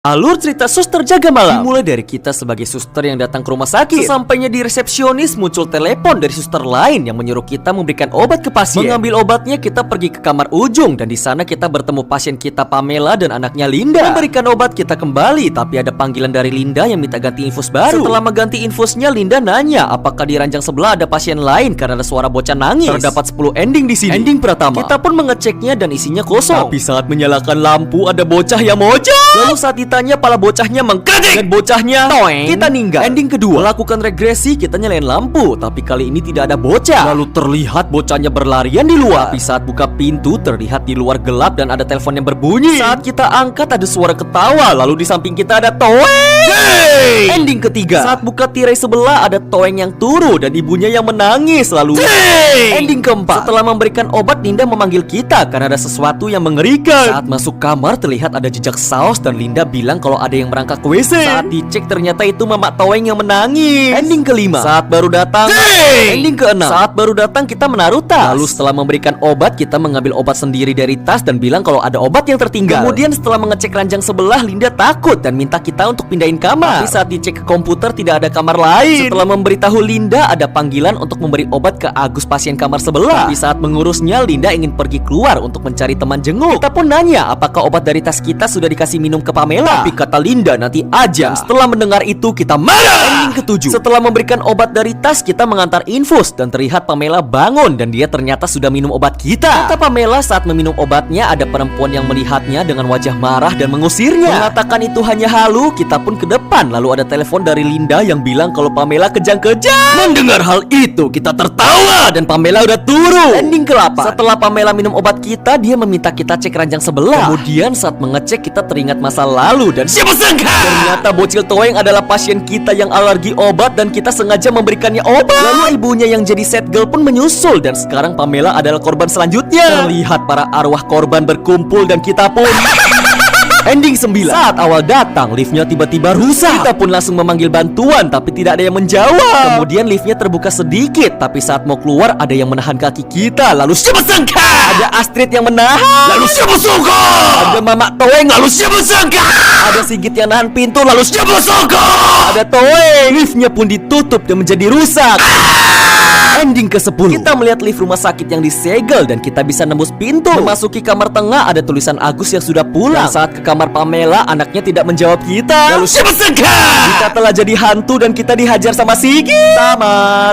Alur cerita Suster Jaga Malam dimulai dari kita sebagai suster yang datang ke rumah sakit. Sesampainya di resepsionis, muncul telepon dari suster lain yang menyuruh kita memberikan obat ke pasien. Mengambil obatnya, kita pergi ke kamar ujung dan di sana kita bertemu pasien kita Pamela dan anaknya Linda. Memberikan obat kita kembali, tapi ada panggilan dari Linda yang minta ganti infus baru. Setelah mengganti infusnya, Linda nanya apakah di ranjang sebelah ada pasien lain karena ada suara bocah nangis. Terdapat 10 ending di sini. Ending pertama, kita pun mengeceknya dan isinya kosong. Tapi saat menyalakan lampu ada bocah yang mojok. Lalu saat ditanya, pala bocahnya mengkedek dan bocahnya toeng. Kita ninggal. Ending kedua, melakukan regresi, kita nyalain lampu, tapi kali ini tidak ada bocah. Lalu terlihat bocahnya berlarian di luar. Tapi saat buka pintu, terlihat di luar gelap dan ada telepon yang berbunyi. Saat kita angkat, ada suara ketawa. Lalu di samping kita ada toeng. Hey! Ending ketiga, saat buka tirai sebelah, ada toeng yang turu dan ibunya yang menangis. Lalu ending keempat, setelah memberikan obat, Linda memanggil kita karena ada sesuatu yang mengerikan. Saat masuk kamar, terlihat ada jejak saus dan Linda bilang kalau ada yang merangkak ke WC. Saat dicek, ternyata itu Mama Toeng yang menangis. Ending kelima, saat baru datang. Ending keenam, saat baru datang kita menaruh tas. Lalu setelah memberikan obat, kita mengambil obat sendiri dari tas dan bilang kalau ada obat yang tertinggal. Kemudian setelah mengecek ranjang sebelah, Linda takut dan minta kita untuk pindahin kamar. Tapi saat dicek ke komputer, tidak ada kamar lain. Setelah memberitahu Linda, ada panggilan untuk memberi obat ke Agus, pasien kamar sebelah. Tapi saat mengurusnya, Linda ingin pergi keluar untuk mencari teman jenguk. Kita pun nanya apakah obat dari tas kita sudah dikasih minum ke Pamela. Tapi kata Linda nanti aja. Dan setelah mendengar itu, kita marah. Ending ketujuh, setelah memberikan obat dari tas, kita mengantar infus dan terlihat Pamela bangun dan dia ternyata sudah minum obat kita. Kata Pamela saat meminum obatnya, ada perempuan yang melihatnya dengan wajah marah dan mengusirnya. Mengatakan itu hanya halu. Kita pun ke depan. Lalu ada telepon dari Linda yang bilang kalau Pamela kejang-kejang. Mendengar hal itu, kita tertawa dan Pamela udah turun. Ending ke-8, setelah Pamela minum obat kita, dia meminta kita cek ranjang sebelah. Kemudian saat mengecek, kita teringat masa lalu dan siapa sangka ternyata bocil Toeng adalah pasien kita yang alergi obat dan kita sengaja memberikannya obat. Lalu ibunya yang jadi set girl pun menyusul dan sekarang Pamela adalah korban selanjutnya. Terlihat para arwah korban berkumpul dan kita pun Ending 9, saat awal datang, liftnya tiba-tiba rusak. Kita pun langsung memanggil bantuan, tapi tidak ada yang menjawab. Kemudian liftnya terbuka sedikit, tapi saat mau keluar ada yang menahan kaki kita. Lalu siapa sangka ada Astrid yang menahan. Lalu siapa sangka ada Mama Toeng. Lalu siapa sangka ada Sigit yang nahan pintu. Lalu siapa sangka ada Toeng. Liftnya pun ditutup dan menjadi rusak. Ending ke-10, kita melihat lift rumah sakit yang disegel dan kita bisa nembus pintu. Memasuki kamar tengah, ada tulisan Agus yang sudah pulang. Dan saat ke kamar Pamela, anaknya tidak menjawab kita. Lalu siapa sangka kita telah jadi hantu dan kita dihajar sama Sigit. Tamat.